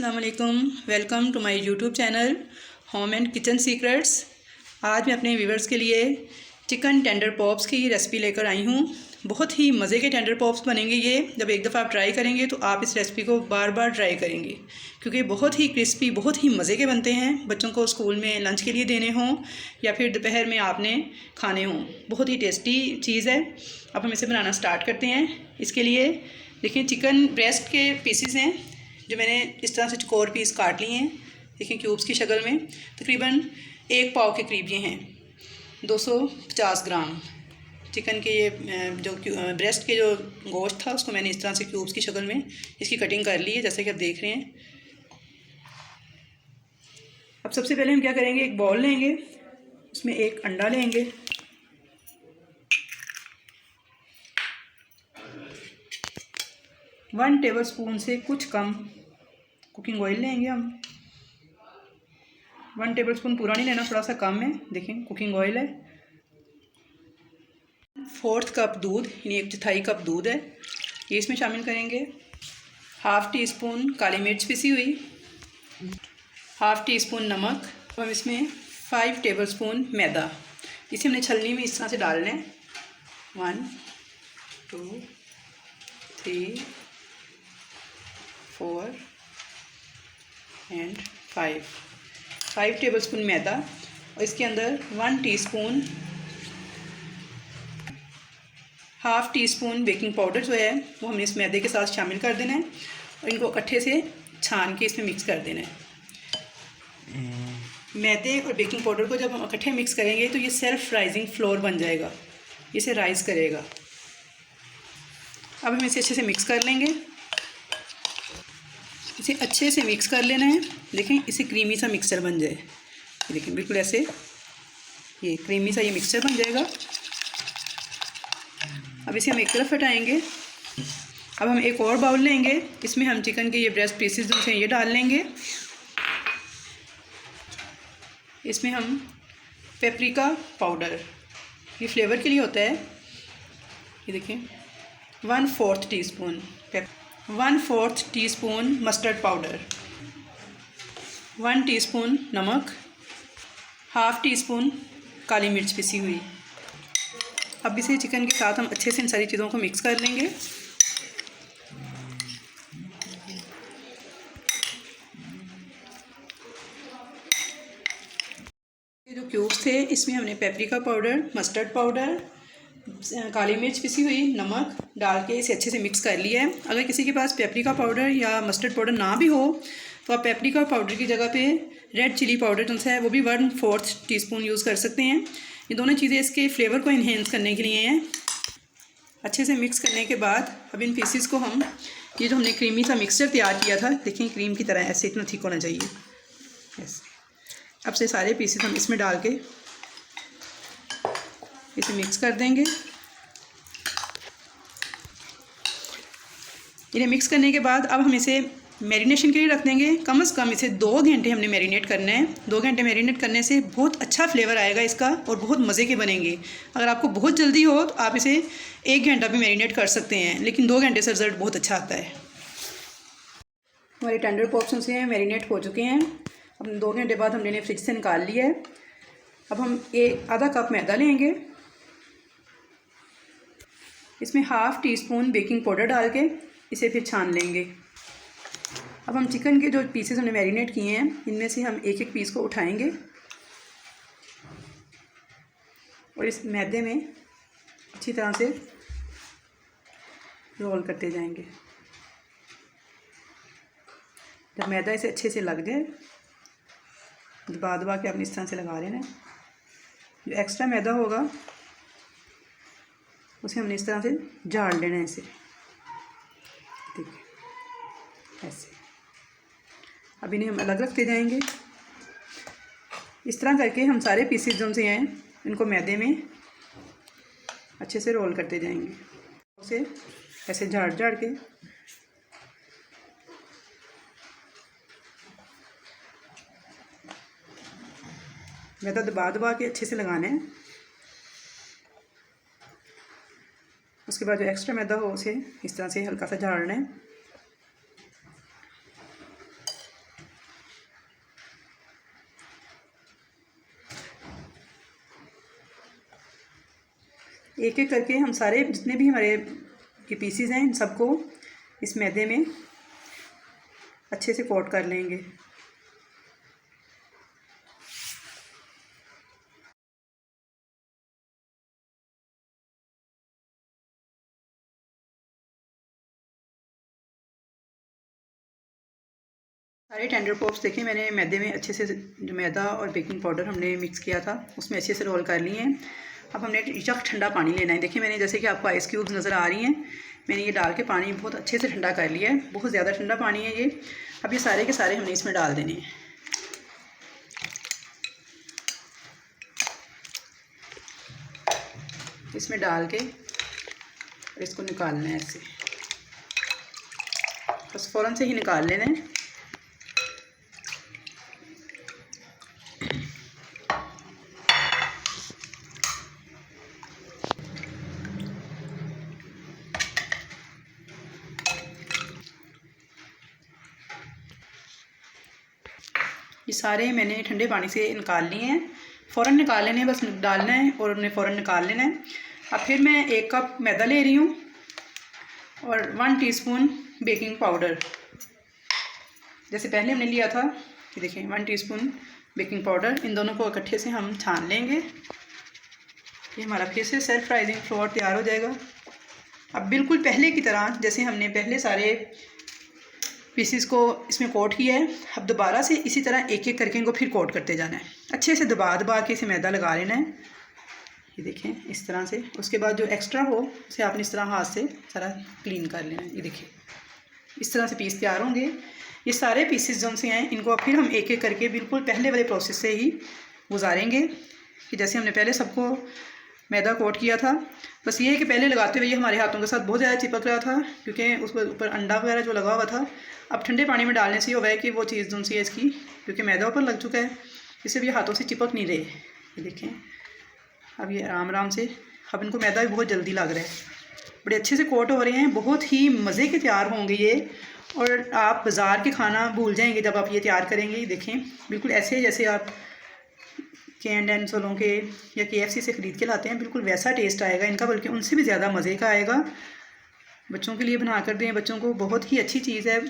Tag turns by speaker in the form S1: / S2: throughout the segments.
S1: अस्सलाम वालेकुम, welcome to my YouTube channel home and kitchen secrets. आज मैं अपने व्यूवर्स के लिए चिकन टेंडर पॉप्स की रेसिपी लेकर आई हूँ। बहुत ही मज़े के टेंडर पॉप्स बनेंगे ये। जब एक दफ़ा आप ट्राई करेंगे तो आप इस रेसिपी को बार बार ट्राई करेंगे, क्योंकि बहुत ही क्रिस्पी, बहुत ही मज़े के बनते हैं। बच्चों को स्कूल में लंच के लिए देने हों या फिर दोपहर में आपने खाने हों, बहुत ही टेस्टी चीज़ है। अब हम इसे बनाना स्टार्ट करते हैं। इसके लिए देखिए, चिकन ब्रेस्ट के पीसीज हैं जो मैंने इस तरह से चौकोर पीस काट लिए हैं। देखिए, क्यूब्स की शक्ल में तकरीबन 1 पाव के करीब ये हैं। 250 ग्राम चिकन के ये जो ब्रेस्ट के जो गोश्त था उसको मैंने इस तरह से क्यूब्स की शक्ल में इसकी कटिंग कर ली है, जैसे कि आप देख रहे हैं। अब सबसे पहले हम क्या करेंगे, एक बाउल लेंगे, उसमें एक अंडा लेंगे, वन टेबल स्पून से कुछ कम कुकिंग ऑयल लेंगे हम। 1 टेबल स्पून पूरा नहीं लेना, थोड़ा सा कम है। देखें, कुकिंग ऑयल है। 1/4 कप दूध, यानी 1/4 कप दूध है, ये इसमें शामिल करेंगे। 1/2 टीस्पून काली मिर्च पिसी हुई, 1/2 टीस्पून नमक। और हम इसमें 5 टेबल स्पून मैदा, इसे हमने छलनी में इस तरह से डालना है। 1 2 3 4 एंड 5 टेबल स्पून मैदा। और इसके अंदर 1 टीस्पून, 1/2 टीस्पून बेकिंग पाउडर जो है वो हमने इस मैदे के साथ शामिल कर देना है और इनको इकट्ठे से छान के इसमें मिक्स कर देना है। मैदे और बेकिंग पाउडर को जब हम इकट्ठे मिक्स करेंगे तो ये सेल्फ राइजिंग फ्लोर बन जाएगा, इसे राइज करेगा। अब हम इसे अच्छे से मिक्स कर लेंगे। इसे अच्छे से मिक्स कर लेना है। देखें, इसे क्रीमी सा मिक्सचर बन जाए। देखें, बिल्कुल ऐसे ये क्रीमी सा ये मिक्सचर बन जाएगा। अब इसे हम एक तरफ हटाएंगे। अब हम एक और बाउल लेंगे, इसमें हम चिकन के ये ब्रेस्ट पीसेस जो हैं ये डाल लेंगे। इसमें हम पेपरिका पाउडर, ये फ्लेवर के लिए होता है, ये देखें 1/4 teaspoon 1/4 teaspoon mustard powder, 1 teaspoon नमक, 1/2 टीस्पून काली मिर्च पिसी हुई। अब इसे चिकन के साथ हम अच्छे से इन सारी चीज़ों को मिक्स कर लेंगे। ये जो क्यूब्स थे इसमें हमने पेपरिका पाउडर, मस्टर्ड पाउडर, काली मिर्च पिसी हुई, नमक डाल के इसे अच्छे से मिक्स कर लिया है। अगर किसी के पास पेपरिका पाउडर या मस्टर्ड पाउडर ना भी हो तो आप पेपरिका पाउडर की जगह पे रेड चिली पाउडर जो है वो भी 1/4 टीस्पून यूज़ कर सकते हैं। ये दोनों चीज़ें इसके फ्लेवर को इन्हेंस करने के लिए हैं। अच्छे से मिक्स करने के बाद अब इन पीसीस को हम, ये जो हमने क्रीमी सा मिक्सचर तैयार किया था, देखिए क्रीम की तरह ऐसे इतना थिक होना चाहिए ऐसे। अब से सारे पीसेस हम इसमें डाल के इसे मिक्स कर देंगे। इन्हें मिक्स करने के बाद अब हम इसे मैरिनेशन के लिए रख देंगे। कम से कम इसे 2 घंटे हमने मैरिनेट करना है। 2 घंटे मैरिनेट करने से बहुत अच्छा फ्लेवर आएगा इसका और बहुत मज़े के बनेंगे। अगर आपको बहुत जल्दी हो तो आप इसे 1 घंटा भी मैरिनेट कर सकते हैं, लेकिन 2 घंटे से रिजल्ट बहुत अच्छा आता है। हमारे टेंडर पॉप्स से मैरिनेट हो चुके हैं। अब 2 घंटे बाद हमने इन्हें फ्रिज से निकाल लिया है। अब हम आधा कप मैदा लेंगे, इसमें 1/2 टीस्पून बेकिंग पाउडर डाल के इसे फिर छान लेंगे। अब हम चिकन के जो पीसेस हमने मैरिनेट किए हैं इनमें से हम एक एक पीस को उठाएंगे और इस मैदे में अच्छी तरह से रोल करते जाएंगे। जब मैदा इसे अच्छे से लग जाए, दबा दबा के अपनी इस तरह से लगा लेना है। जो एक्स्ट्रा मैदा होगा उसे हमने इस तरह से झाड़ लेना है ऐसे, ठीक है ऐसे। अब इन्हें हम अलग रखते जाएंगे। इस तरह करके हम सारे पीसेस जो से हैं इनको मैदे में अच्छे से रोल करते जाएंगे, उसे ऐसे झाड़ झाड़ के। मैदा दबा दबा के अच्छे से लगाना है। उसके बाद जो एक्स्ट्रा मैदा हो उसे इस तरह से हल्का सा झाड़ना है। एक एक करके हम सारे जितने भी हमारे के पीसीज हैं इन सबको इस मैदे में अच्छे से कोट कर लेंगे। सारे टेंडर पॉप्स देखिए मैंने मैदे में अच्छे से, जो मैदा और बेकिंग पाउडर हमने मिक्स किया था उसमें अच्छे से रोल कर लिए हैं। अब हमने इचक ठंडा पानी लेना है। देखिए मैंने जैसे कि आपको आइस क्यूब्स नज़र आ रही हैं, मैंने ये डाल के पानी बहुत अच्छे से ठंडा कर लिया है। बहुत ज़्यादा ठंडा पानी है ये। अब ये सारे के सारे हमने इसमें डाल देने हैं। इसमें डाल के इसको निकालना है ऐसे, बस फ़ौरन से ही निकाल लेना है। ये सारे मैंने ठंडे पानी से निकाल लिए हैं। फ़ौरन निकाल लेने, बस डालना है और उन्हें फ़ौरन निकाल लेना है। अब फिर मैं 1 कप मैदा ले रही हूँ और 1 टीस्पून बेकिंग पाउडर, जैसे पहले हमने लिया था। ये देखिए 1 टीस्पून बेकिंग पाउडर, इन दोनों को इकट्ठे से हम छान लेंगे। ये हमारा फिर से सेल्फ राइजिंग फ्लोर तैयार हो जाएगा। अब बिल्कुल पहले की तरह जैसे हमने पहले सारे पीसीस को इसमें कोट किया है, अब दोबारा से इसी तरह एक एक करके इनको फिर कोट करते जाना है। अच्छे से दबा दबा के इसे मैदा लगा लेना है। ये देखें इस तरह से। उसके बाद जो एक्स्ट्रा हो उसे आपने इस तरह हाथ से सारा क्लीन कर लेना है। ये देखिए इस तरह से पीस तैयार होंगे। ये सारे पीसेस जो से हैं इनको फिर हम एक एक करके बिल्कुल पहले वाले प्रोसेस से ही गुजारेंगे कि जैसे हमने पहले सबको मैदा कोट किया था। बस ये है कि पहले लगाते हुए हमारे हाथों के साथ बहुत ज़्यादा चिपक रहा था क्योंकि उसके ऊपर अंडा वगैरह जो लगा हुआ था। अब ठंडे पानी में डालने से ये हुआ है कि वो चीज़ जो सी है इसकी, क्योंकि मैदा ऊपर लग चुका है, इससे भी हाथों से चिपक नहीं रहे। ये देखें अब ये आराम आराम से, अब इनको मैदा भी बहुत जल्दी लग रहा है, बड़े अच्छे से कोट हो रहे हैं। बहुत ही मज़े के तैयार होंगे ये, और आप बाज़ार के खाना भूल जाएंगे जब आप ये तैयार करेंगे। देखें बिल्कुल ऐसे जैसे आप K&N वालों के या KFC से ख़रीद के लाते हैं, बिल्कुल वैसा टेस्ट आएगा इनका, बल्कि उनसे भी ज़्यादा मज़े का आएगा। बच्चों के लिए बना कर दें, बच्चों को बहुत ही अच्छी चीज़ है,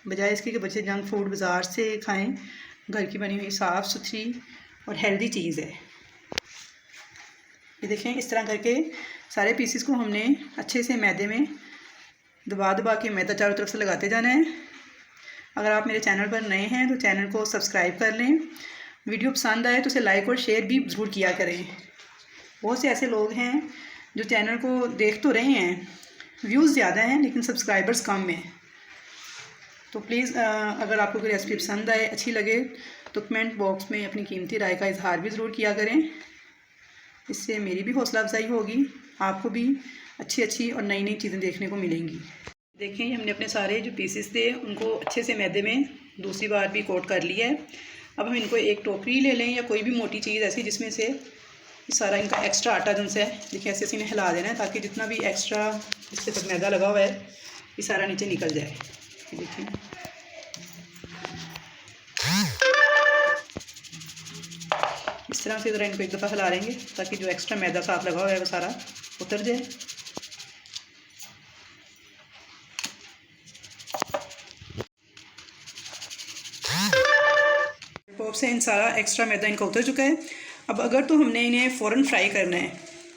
S1: बजाय इसके कि बच्चे जंक फूड बाज़ार से खाएं। घर की बनी हुई साफ़ सुथरी और हेल्दी चीज़ है। ये देखें इस तरह करके सारे पीसेस को हमने अच्छे से मैदे में दबा दबा के मैदा चारों तरफ से लगाते जाना है। अगर आप मेरे चैनल पर नए हैं तो चैनल को सब्सक्राइब कर लें। वीडियो पसंद आए तो उसे लाइक और शेयर भी ज़रूर किया करें। बहुत से ऐसे लोग हैं जो चैनल को देख तो रहे हैं, व्यूज़ ज़्यादा हैं लेकिन सब्सक्राइबर्स कम हैं। तो प्लीज़ अगर आपको कोई रेसिपी पसंद आए, अच्छी लगे, तो कमेंट बॉक्स में अपनी कीमती राय का इजहार भी ज़रूर किया करें। इससे मेरी भी हौसला अफजाई होगी, आपको भी अच्छी अच्छी और नई नई चीज़ें देखने को मिलेंगी। देखिए हमने अपने सारे जो पीसेस थे उनको अच्छे से मैदे में दूसरी बार भी कोट कर लिया है। अब हम इनको एक टोकरी ले लें या कोई भी मोटी चीज़ ऐसी जिसमें से सारा इनका एक्स्ट्रा आटा जिनसे है, देखिए ऐसे इन्हें हिला देना है ताकि जितना भी एक्स्ट्रा इसके तक मैदा लगा हुआ है ये सारा नीचे निकल जाए। देखिए इस तरह से ज़रा इनको एक दफ़ा हिला लेंगे ताकि जो एक्स्ट्रा मैदा साथ लगा हुआ है वो सारा उतर जाए। पॉप से इन सारा एक्स्ट्रा मैदा इनका उतर चुका है। अब अगर तो हमने इन्हें फ़ौरन फ्राई करना है,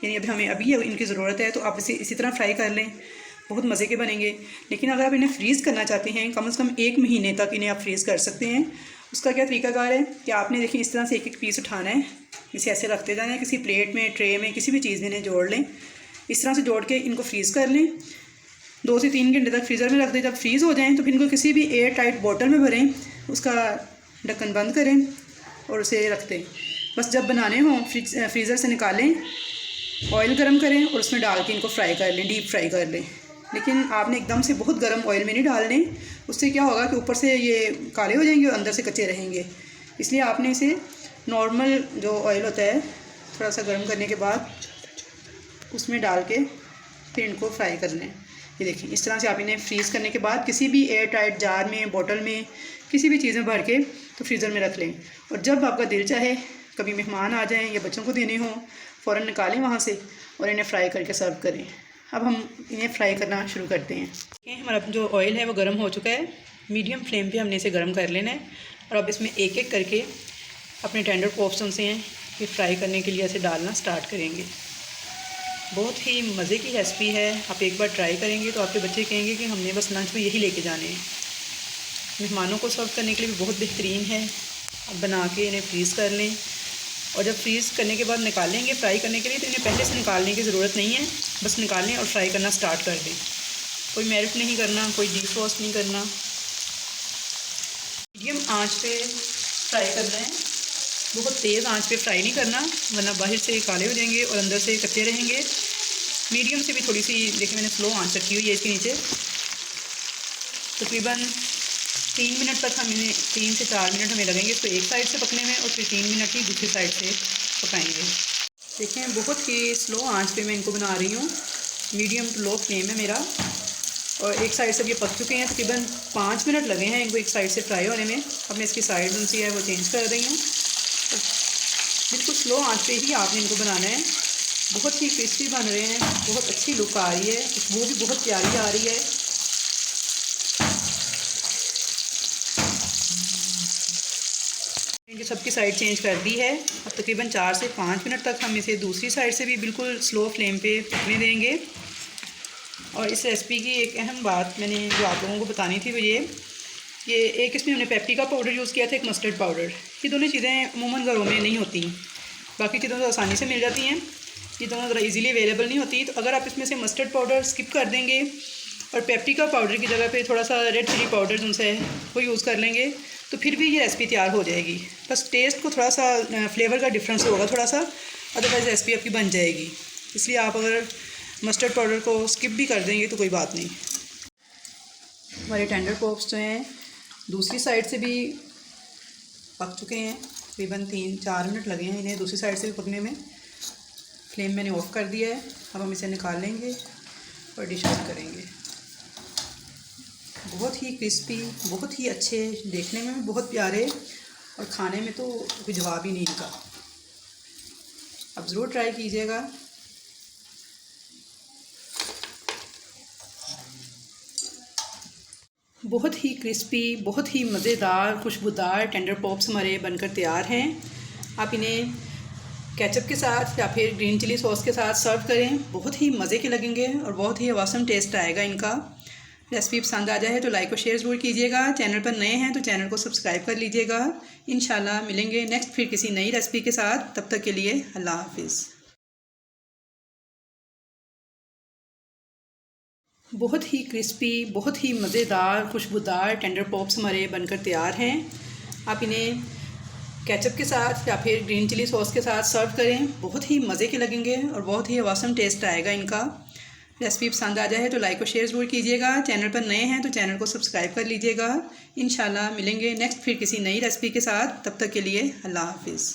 S1: यानी अभी हमें अभी इनकी ज़रूरत है, तो आप इसे इसी तरह फ्राई कर लें, बहुत मज़े के बनेंगे। लेकिन अगर आप इन्हें फ्रीज़ करना चाहते हैं, कम से कम 1 महीने तक इन्हें आप फ्रीज़ कर सकते हैं। उसका क्या तरीकाकार है कि आपने देखिए इस तरह से एक एक पीस उठाना है, इसे ऐसे रखते जाना है, किसी प्लेट में, ट्रे में, किसी भी चीज़ में इन्हें जोड़ लें। इस तरह से जोड़ के इनको फ्रीज़ कर लें, 2 से 3 घंटे तक फ्रीज़र में रख दें। जब फ्रीज़ हो जाएँ तो फिर इनको किसी भी एयर टाइट बॉटल में भरें, उसका ढक्कन बंद करें और उसे रख दें। बस जब बनाने हों फ्रीज़र से निकालें, ऑयल गरम करें और उसमें डाल के इनको फ्राई कर लें, डीप फ्राई कर लें। लेकिन आपने एकदम से बहुत गर्म ऑयल में नहीं डालने, उससे क्या होगा कि ऊपर से ये काले हो जाएंगे और अंदर से कच्चे रहेंगे। इसलिए आपने इसे नॉर्मल जो ऑयल होता है थोड़ा सा गर्म करने के बाद उसमें डाल के फिर इनको फ्राई कर लें। ये देखिए इस तरह से आप इन्हें फ्रीज़ करने के बाद किसी भी एयर टाइट जार में, बोतल में, किसी भी चीज़ में भर के तो फ्रीज़र में रख लें। और जब आपका दिल चाहे कभी मेहमान आ जाएं या बच्चों को देने हों, फ़ौरन निकालें वहाँ से और इन्हें फ्राई करके सर्व करें। अब हम इन्हें फ्राई करना शुरू करते हैं। हमारा जो ऑयल है वो गर्म हो चुका है। मीडियम फ्लेम पे हमने इसे गर्म कर लेना है और अब इसमें एक एक करके अपने टेंडर पॉप्स से हैं कि फ्राई करने के लिए ऐसे डालना स्टार्ट करेंगे। बहुत ही मज़े की रेसिपी है, आप एक बार ट्राई करेंगे तो आपके बच्चे कहेंगे कि हमने बस लंच में यही लेके जाने हैं। मेहमानों को सर्व करने के लिए भी बहुत बेहतरीन है। अब बना के इन्हें फ्रीज़ कर लें और जब फ्रीज़ करने के बाद निकालेंगे फ्राई करने के लिए तो इन्हें पहले से निकालने की ज़रूरत नहीं है, बस निकालें और फ्राई करना स्टार्ट कर दें। कोई मेल्ट नहीं करना, कोई डिफ्रॉस्ट नहीं करना, मीडियम आंच पे फ्राई करना है। बहुत तेज़ आंच पे फ्राई नहीं करना वरना बाहर से काले हो जाएंगे और अंदर से कच्चे रहेंगे। मीडियम से भी थोड़ी सी, देखिए मैंने स्लो आंच रखी हुई है इसके नीचे। तकरीबन 3 मिनट तक हम इन्हें 3 से 4 मिनट हमें लगेंगे इसको एक साइड से पकने में और फिर 3 मिनट ही दूसरी साइड से पकाएंगे। देखें बहुत ही स्लो आंच पे मैं इनको बना रही हूँ, मीडियम टू लो फ्लेम है मेरा। और एक साइड से ये पक चुके हैं, तकरीबन 5 मिनट लगे हैं इनको एक साइड से फ्राई होने में। अब मैं इसकी साइड उनसी है वो चेंज कर रही हूँ। बिल्कुल स्लो आंच पे ही आपने इनको बनाना है। बहुत ही क्रिस्पी बन रहे हैं, बहुत अच्छी लुक आ रही है, खुशबू भी बहुत प्यारी आ रही है। इनकी सबकी साइड चेंज कर दी है। अब तकरीबन 4 से 5 मिनट तक हम इसे दूसरी साइड से भी बिल्कुल स्लो फ्लेम पे पकने देंगे। और इस रेसिपी की एक अहम बात मैंने जो आप लोगों को बतानी थी वो ये एक इसमें हमने पेप्रिका पाउडर यूज़ किया था, एक मस्टर्ड पाउडर। ये दोनों चीज़ें अमूमन घरों में नहीं होती, बाकी चीज़ों तो आसानी से मिल जाती हैं, ये दोनों ज़रा इजीली अवेलेबल नहीं होती। तो अगर आप इसमें से मस्टर्ड पाउडर स्किप कर देंगे और पेप्रिका पाउडर की जगह पे थोड़ा सा रेड चिली पाउडर उनसे वो यूज़ कर लेंगे तो फिर भी ये रेसिपी तैयार हो जाएगी। बस टेस्ट को थोड़ा सा फ्लेवर का डिफरेंस होगा थोड़ा सा, अदरवाइज़ रेसिपी आपकी बन जाएगी। इसलिए आप अगर मस्टर्ड पाउडर को स्किप भी कर देंगे तो कोई बात नहीं। हमारे टेंडर पॉप्स जो हैं दूसरी साइड से भी पक चुके हैं, तकरीबन 3-4 मिनट लगे हैं इन्हें दूसरी साइड से भी पकने में। फ्लेम मैंने ऑफ़ कर दिया है। अब हम इसे निकाल लेंगे और डिश आउट करेंगे। बहुत ही क्रिस्पी, बहुत ही अच्छे, देखने में भी बहुत प्यारे और खाने में तो कोई जवाब ही नहीं इनका। अब ज़रूर ट्राई कीजिएगा। बहुत ही क्रिस्पी, बहुत ही मज़ेदार, खुशबूदार टेंडर पॉप्स हमारे बनकर तैयार हैं। आप इन्हें केचप के साथ या फिर ग्रीन चिली सॉस के साथ सर्व करें, बहुत ही मज़े के लगेंगे और बहुत ही ऑसम टेस्ट आएगा इनका। रेसिपी पसंद आ जाए तो लाइक और शेयर ज़रूर कीजिएगा। चैनल पर नए हैं तो चैनल को सब्सक्राइब कर लीजिएगा। इंशाल्लाह मिलेंगे नेक्स्ट फिर किसी नई रेसिपी के साथ। तब तक के लिए अल्लाह हाफिज़। बहुत ही क्रिस्पी, बहुत ही मज़ेदार, खुशबूदार टेंडर पॉप्स हमारे बनकर तैयार हैं। आप इन्हें केचप के साथ या फिर ग्रीन चिली सॉस के साथ सर्व करें, बहुत ही मज़े के लगेंगे और बहुत ही ऑसम टेस्ट आएगा इनका। रेसिपी पसंद आ जाए तो लाइक और शेयर ज़रूर कीजिएगा। चैनल पर नए हैं तो चैनल को सब्सक्राइब कर लीजिएगा। इंशाल्लाह मिलेंगे नेक्स्ट फिर किसी नई रेसिपी के साथ। तब तक के लिए अल्लाह हाफिज़।